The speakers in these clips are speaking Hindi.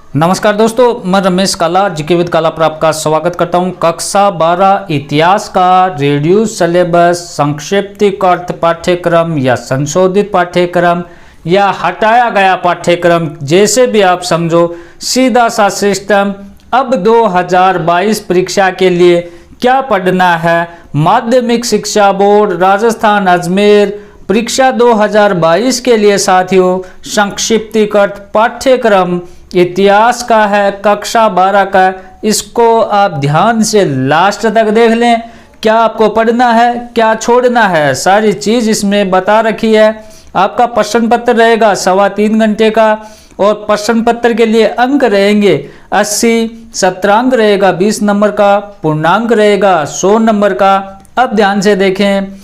नमस्कार दोस्तों, मैं रमेश काला जीके विद काला पर आपका स्वागत करता हूं। कक्षा 12 इतिहास का रेड्यूस सिलेबस, संक्षिप्त अर्थ पाठ्यक्रम या संशोधित पाठ्यक्रम या हटाया गया पाठ्यक्रम, जैसे भी आप समझो, सीधा सा सिस्टम। अब 2022 परीक्षा के लिए क्या पढ़ना है, माध्यमिक शिक्षा बोर्ड राजस्थान अजमेर परीक्षा 2022 के लिए साथियों संक्षिप्त अर्थ पाठ्यक्रम इतिहास का है, कक्षा 12 का। इसको आप ध्यान से लास्ट तक देख लें, क्या आपको पढ़ना है, क्या छोड़ना है, सारी चीज इसमें बता रखी है। आपका प्रश्न पत्र रहेगा 3.25 घंटे का और प्रश्न पत्र के लिए अंक रहेंगे 80, सत्रांक रहेगा 20 नंबर का, पूर्णांक रहेगा 100 नंबर का। अब ध्यान से देखें,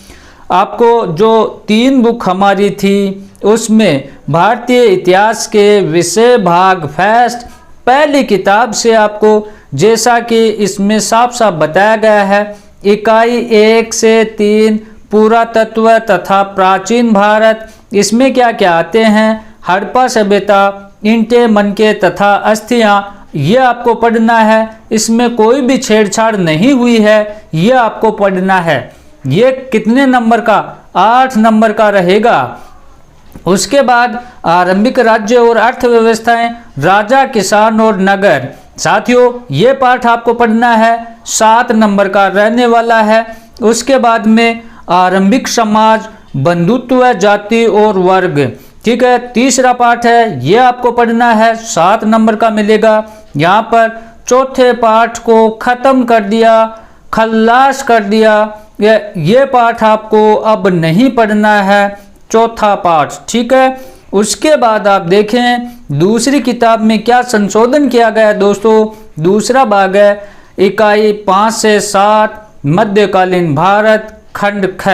आपको जो 3 बुक हमारी थी उसमें भारतीय इतिहास के विषय भाग फर्स्ट पहली किताब से आपको, जैसा कि इसमें साफ साफ बताया गया है, इकाई 1 से 3 पुरातत्व तथा प्राचीन भारत, इसमें क्या क्या आते हैं, हड़प्पा सभ्यता, ईंटें, मनके तथा अस्थियां, ये आपको पढ़ना है। इसमें कोई भी छेड़छाड़ नहीं हुई है, ये आपको पढ़ना है। ये कितने नंबर का? 8 नंबर का रहेगा। उसके बाद आरंभिक राज्य और अर्थव्यवस्थाएं, राजा, किसान और नगर, साथियों ये पाठ आपको पढ़ना है, 7 नंबर का रहने वाला है। उसके बाद में आरंभिक समाज, बंधुत्व, जाति और वर्ग, ठीक है, तीसरा पाठ है, ये आपको पढ़ना है, 7 नंबर का मिलेगा। यहाँ पर चौथे पाठ को खत्म कर दिया, खल्लास कर दिया, ये पाठ आपको अब नहीं पढ़ना है, चौथा पाठ, ठीक है। उसके बाद आप देखें दूसरी किताब में क्या संशोधन किया गया है दोस्तों। दूसरा भाग है इकाई 5 से 7 मध्यकालीन भारत खंड ख।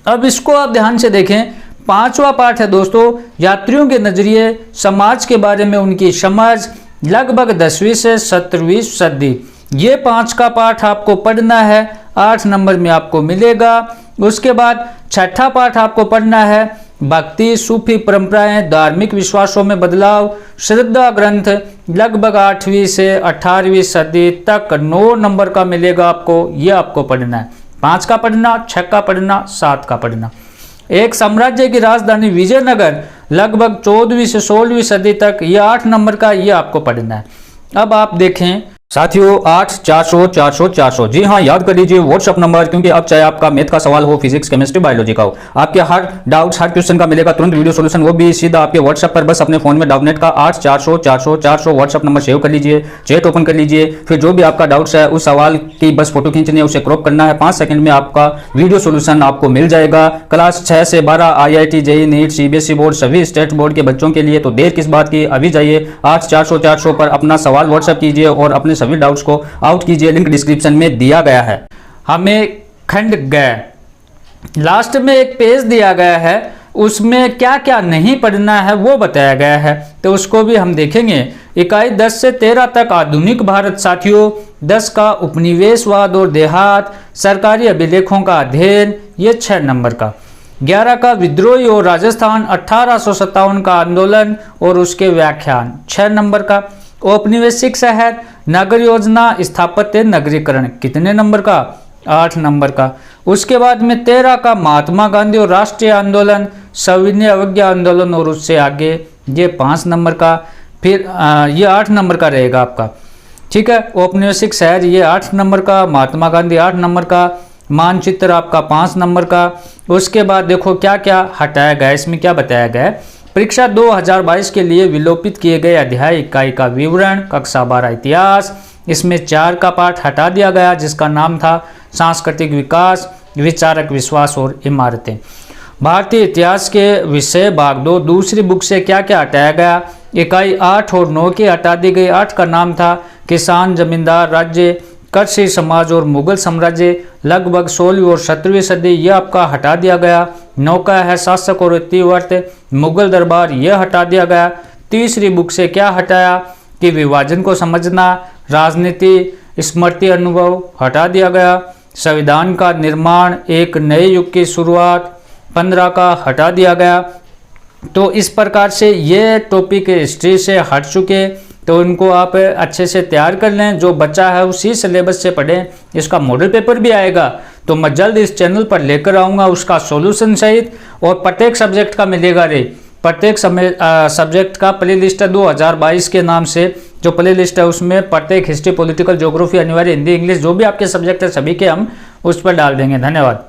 अब इसको आप ध्यान से देखें, 5वां पाठ है दोस्तों, यात्रियों के नजरिए, समाज के बारे में उनकी समझ, लगभग 10वीं से 17वीं सदी। ये 5 का पाठ आपको पढ़ना है, 8 नंबर में आपको मिलेगा। उसके बाद छठा पाठ आपको पढ़ना है, भक्ति, सूफी परंपराएं, धार्मिक विश्वासों में बदलाव, श्रद्धा ग्रंथ, लगभग 8वीं से 18वीं सदी तक 9 नंबर का मिलेगा आपको। यह आपको पढ़ना है, 5 का पढ़ना, 6 का पढ़ना, 7 का पढ़ना। एक साम्राज्य की राजधानी विजयनगर, लगभग 14वीं से 16वीं सदी तक, यह 8 नंबर का, यह आपको पढ़ना है। अब आप देखें साथियों 8-400 400 400, जी हाँ याद कर लीजिए व्हाट्सअप नंबर, क्योंकि अब चाहे आपका मैथ का सवाल हो, फिजिक्स, केमिस्ट्री, बायोलॉजी का हो, आपके हर डाउट्स, हर क्वेश्चन का मिलेगा तुरंत वीडियो सॉल्यूशन, वो भी सीधा आपके व्हाट्सअप पर। बस अपने फोन में डाउटनेट का 8-400 400 400 व्हाट्सअप नंबर सेव कर लीजिए, चैट ओपन कर लीजिए, फिर जो भी आपका डाउट्स है उस सवाल की बस फोटो खींचनी है, उसे क्रॉप करना है, 5 सेकंड में आपका वीडियो सोल्यूशन आपको मिल जाएगा। क्लास 6 से 12 IIT, JEE, NEET, CBSE board, सभी स्टेट बोर्ड के बच्चों के लिए, तो देर किस बात की, अभी जाइए 8-400 400 पर अपना सवाल व्हाट्सअप कीजिए और अपने सभी डाउट्स को आउट कीजिए, लिंक डिस्क्रिप्शन में दिया गया है। हमें खंड गए लास्ट में एक पेज दिया गया है, उसमें क्या क्या नहीं पढ़ना है वो बताया गया है, तो उसको भी हम देखेंगे। इकाई 10 से 13 तक आधुनिक भारत साथियों, 10 का उपनिवेशवाद और देहात, सरकारी अभिलेखों का अध्ययन, ये 6 नंबर का। 11 का विद्रोही और राजस्थान, 1857 का आंदोलन और उसके व्याख्यान, 6 नंबर का। औपनिवेशिक शहर, नगर योजना, स्थापत्य, नगरीकरण, कितने नंबर का? 8 नंबर का। उसके बाद में 13 का महात्मा गांधी और राष्ट्रीय आंदोलन, सविनय अवज्ञा आंदोलन और उससे आगे, ये 5 नंबर का। फिर ये 8 नंबर का रहेगा आपका, ठीक है। औपनिवेशिक शहर ये 8 नंबर का, महात्मा गांधी 8 नंबर का, मानचित्र आपका 5 नंबर का। उसके बाद देखो क्या क्या हटाया गया, इसमें क्या बताया गया है। परीक्षा 2022 के लिए विलोपित किए गए अध्याय इकाई का विवरण, कक्षा 12 इतिहास, इसमें 4 का पाठ हटा दिया गया जिसका नाम था सांस्कृतिक विकास, विचारक विश्वास और इमारतें। भारतीय इतिहास के विषय भाग 2 दूसरी बुक से क्या क्या हटाया गया, इकाई 8 और 9 की हटा दी गई। 8 का नाम था किसान, जमींदार राज्य, कृषि समाज और मुगल साम्राज्य, लगभग 16वीं और 17वीं सदी, यह आपका हटा दिया गया। 9 का है शासक और इतिवर्त, मुगल दरबार, यह हटा दिया गया। तीसरी बुक से क्या हटाया कि विभाजन को समझना, राजनीति, स्मृति, अनुभव, हटा दिया गया। संविधान का निर्माण, एक नए युग की शुरुआत, 15 का हटा दिया गया। तो इस प्रकार से ये टॉपिक हिस्ट्री से हट चुके। तो इनको आप अच्छे से तैयार कर लें। जो बच्चा है उसी सिलेबस से पढ़ें। इसका मॉडल पेपर भी आएगा, तो मैं जल्द इस चैनल पर लेकर आऊँगा उसका सॉल्यूशन सहित, और प्रत्येक सब्जेक्ट का मिलेगा रे। प्रत्येक सब्जेक्ट का प्ले लिस्ट है 2022 के नाम से। जो प्ले लिस्ट है उसमें प्रत्येक हिस्ट्री, पॉलिटिकल, ज्योग्राफी, अनिवार्य, हिंदी, इंग्लिश, जो भी आपके सब्जेक्ट है सभी के हम उस पर डाल देंगे। धन्यवाद।